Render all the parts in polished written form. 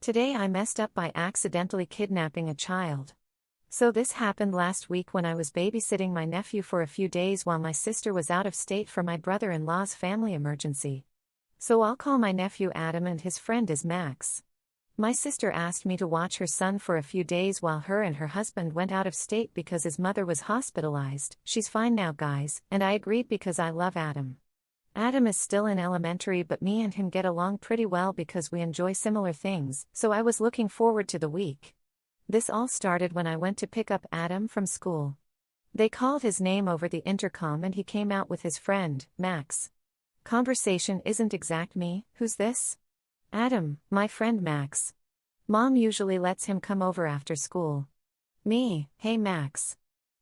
Today I messed up by accidentally kidnapping a child. So this happened last week when I was babysitting my nephew for a few days while my sister was out of state for my brother-in-law's family emergency. So I'll call my nephew Adam and his friend is Max. My sister asked me to watch her son for a few days while her and her husband went out of state because his mother was hospitalized. She's fine now, guys, and I agreed because I love Adam. Adam is still in elementary, but me and him get along pretty well because we enjoy similar things, so I was looking forward to the week. This all started when I went to pick up Adam from school. They called his name over the intercom and he came out with his friend, Max. Conversation isn't exact. Me, who's this? Adam, my friend Max. Mom usually lets him come over after school. Me, hey Max.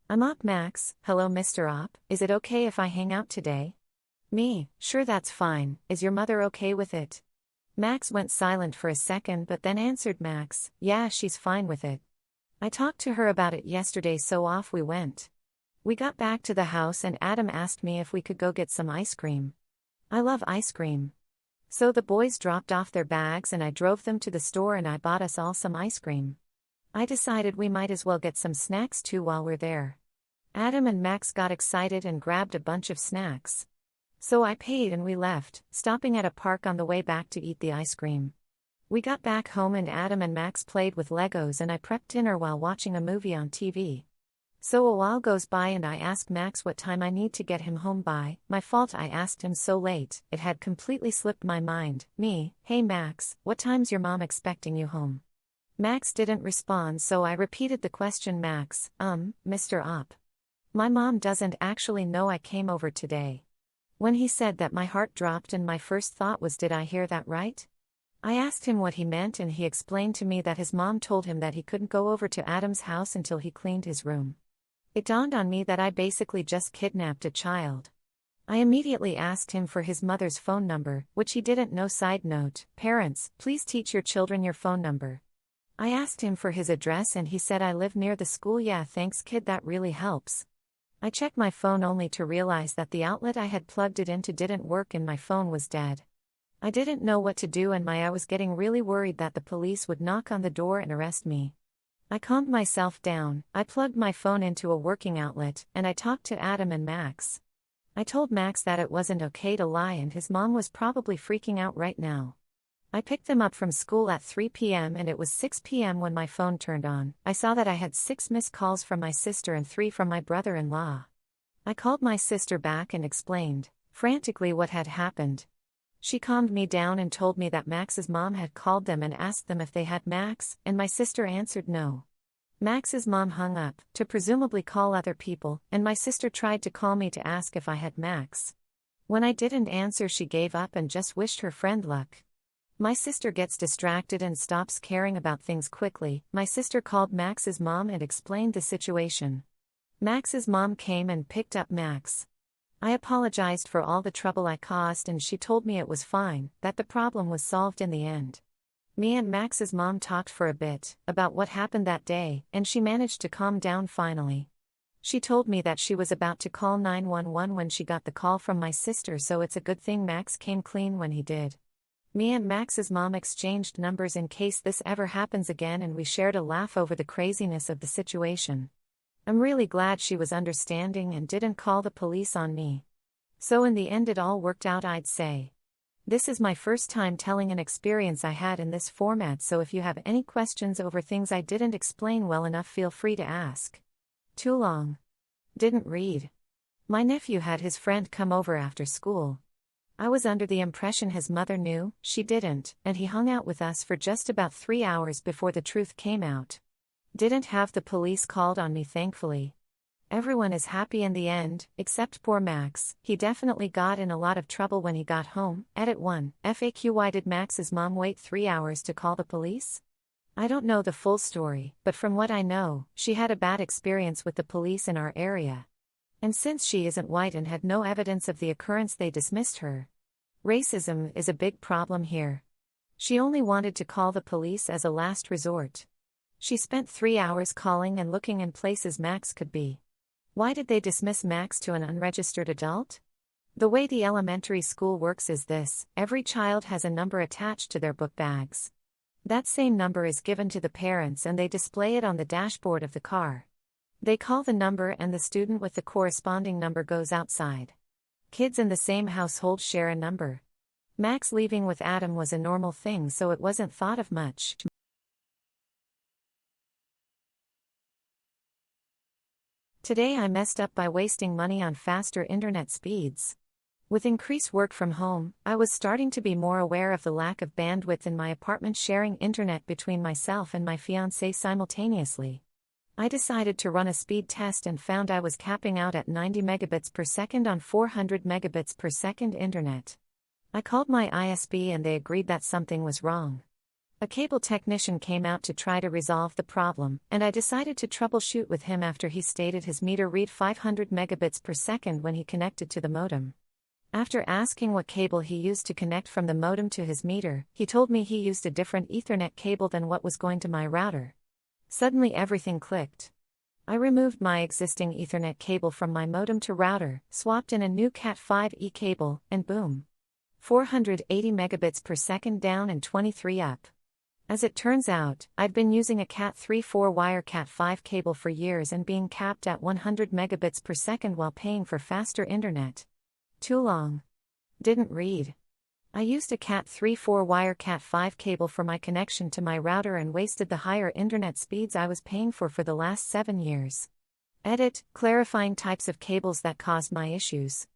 I'm Op Max. Hello Mr. Op, is it okay if I hang out today? Me, sure, that's fine. Is your mother okay with it? Max went silent for a second but then answered, Max, yeah, she's fine with it. I talked to her about it yesterday, so off we went. We got back to the house and Adam asked me if we could go get some ice cream. I love ice cream. So the boys dropped off their bags and I drove them to the store and I bought us all some ice cream. I decided we might as well get some snacks too while we're there. Adam and Max got excited and grabbed a bunch of snacks. So I paid and we left, stopping at a park on the way back to eat the ice cream. We got back home and Adam and Max played with Legos and I prepped dinner while watching a movie on TV. So a while goes by and I ask Max what time I need to get him home by. My fault, I asked him so late, it had completely slipped my mind. Me, hey Max, what time's your mom expecting you home? Max didn't respond, so I repeated the question. Max, Mr. Op. My mom doesn't actually know I came over today. When he said that, my heart dropped and my first thought was, did I hear that right? I asked him what he meant and he explained to me that his mom told him that he couldn't go over to Adam's house until he cleaned his room. It dawned on me that I basically just kidnapped a child. I immediately asked him for his mother's phone number, which he didn't know. Side note, parents, please teach your children your phone number. I asked him for his address and he said I live near the school. Yeah, thanks kid, that really helps. I checked my phone only to realize that the outlet I had plugged it into didn't work and my phone was dead. I didn't know what to do and I was getting really worried that the police would knock on the door and arrest me. I calmed myself down, I plugged my phone into a working outlet, and I talked to Adam and Max. I told Max that it wasn't okay to lie and his mom was probably freaking out right now. I picked them up from school at 3 p.m. and it was 6 p.m. when my phone turned on. I saw that I had 6 missed calls from my sister and 3 from my brother-in-law. I called my sister back and explained, frantically, what had happened. She calmed me down and told me that Max's mom had called them and asked them if they had Max, and my sister answered no. Max's mom hung up, to presumably call other people, and my sister tried to call me to ask if I had Max. When I didn't answer, she gave up and just wished her friend luck. My sister gets distracted and stops caring about things quickly. My sister called Max's mom and explained the situation. Max's mom came and picked up Max. I apologized for all the trouble I caused and she told me it was fine, that the problem was solved in the end. Me and Max's mom talked for a bit about what happened that day, and she managed to calm down finally. She told me that she was about to call 911 when she got the call from my sister, so it's a good thing Max came clean when he did. Me and Max's mom exchanged numbers in case this ever happens again, and we shared a laugh over the craziness of the situation. I'm really glad she was understanding and didn't call the police on me. So in the end it all worked out, I'd say. This is my first time telling an experience I had in this format, so if you have any questions over things I didn't explain well enough, feel free to ask. Too long. Didn't read. My nephew had his friend come over after school. I was under the impression his mother knew, she didn't, and he hung out with us for just about 3 hours before the truth came out. Didn't have the police called on me, thankfully. Everyone is happy in the end, except poor Max. He definitely got in a lot of trouble when he got home. Edit 1. FAQ: why did Max's mom wait 3 hours to call the police? I don't know the full story, but from what I know, she had a bad experience with the police in our area. And since she isn't white and had no evidence of the occurrence, they dismissed her. Racism is a big problem here. She only wanted to call the police as a last resort. She spent 3 hours calling and looking in places Max could be. Why did they dismiss Max to an unregistered adult? The way the elementary school works is this: every child has a number attached to their book bags. That same number is given to the parents and they display it on the dashboard of the car. They call the number and the student with the corresponding number goes outside. Kids in the same household share a number. Max leaving with Adam was a normal thing, so it wasn't thought of much. Today I messed up by wasting money on faster internet speeds. With increased work from home, I was starting to be more aware of the lack of bandwidth in my apartment, sharing internet between myself and my fiancé simultaneously. I decided to run a speed test and found I was capping out at 90 megabits per second on 400 megabits per second internet. I called my ISP and they agreed that something was wrong. A cable technician came out to try to resolve the problem, and I decided to troubleshoot with him after he stated his meter read 500 megabits per second when he connected to the modem. After asking what cable he used to connect from the modem to his meter, he told me he used a different Ethernet cable than what was going to my router. Suddenly everything clicked. I removed my existing Ethernet cable from my modem to router, swapped in a new Cat5e cable, and boom. 480 megabits per second down and 23 up. As it turns out, I'd been using a Cat3 4-wire Cat5 cable for years and being capped at 100 megabits per second while paying for faster internet. Too long. Didn't read. I used a Cat3 4-wire Cat5 cable for my connection to my router and wasted the higher internet speeds I was paying for the last 7 years. Edit, clarifying types of cables that caused my issues.